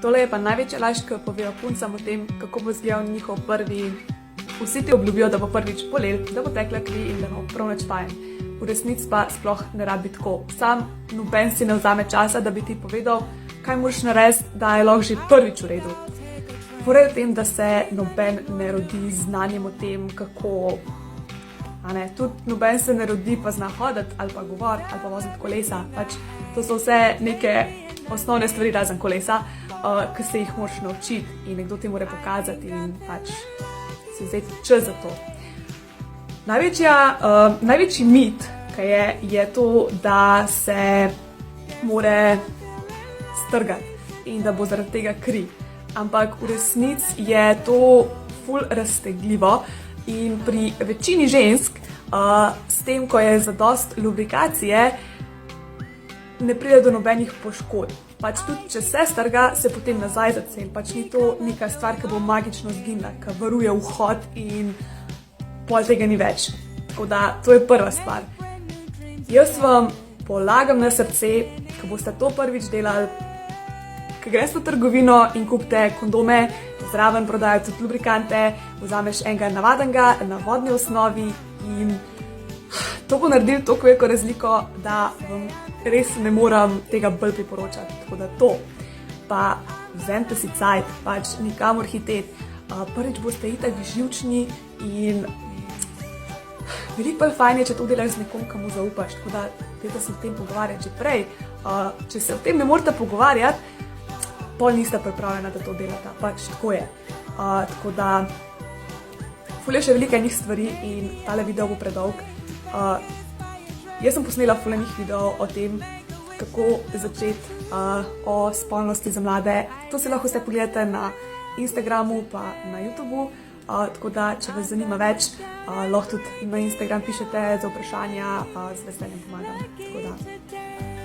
Tole je pa največja laž, ki povejo puncam o tem, kako bo izgledal njihov prvi. Vsi ti obljubijo, da bo prvič bolel, da bo tekla kri in da bo prav nič fajn. V resnici pa sploh ne rabi tako. Sam noben si ne vzame časa, da bi ti povedal, kaj moraš narediti, da je lahko že prvič v redu. Fora je v tem, da se noben ne rodi z znanjem o tem, kako. Tudi noben se ne rodi pa zna hoditi ali pa govoriti ali pa voziti kolesa. To so vse neke osnovne stvari razen kolesa, ki se jih moraš naučiti in nekdo ti mora pokazati in si vzeti čas za to. Največji mit, ki je to, da se more strgati in da bo zaradi tega kri. Ampak v resnici je to ful raztegljivo in pri večini žensk s tem, ko je zadost lubrikacije, ne pride do nobenih poškodb. Tudi če se strga, se potem nazaj zaceli. Ni to neka stvar, ki bo magično zginila, ki varuje vhod in pol tega ni več. Tako da, to je prva stvar. Jaz vam polagam na srce, ko boste to prvič delali, ko greš v trgovino in kupite kondome, zraven prodajo tudi lubrikante, vzameš enega navadnega, na vodni osnovi in to bo naredil toliko veliko razliko, da vam res ne moram tega bolj priporočati. Tako da to. Pa vzemite si cajt, nikamor hiteti. Prvič boste itak živčni in veliko bolj fajn je, če to delaš z nekom, komu zaupaš. Tako da, dajte se o tem pogovarjati že prej. Če se o tem ne morete pogovarjati, pol niste pripravljena, da to delate. Tako je. Tako da, ful je še veliko enih stvari in tale video bo predolg. Jaz sem posnela ful enih videov o tem, kako začeti o spolnosti za mlade. To si lahko vse pogledate na Instagramu pa na YouTubeu. Tako da, če vas zanima več, lahko tudi na Instagram pišete za vprašanja, z veseljem pomagam. Tako da.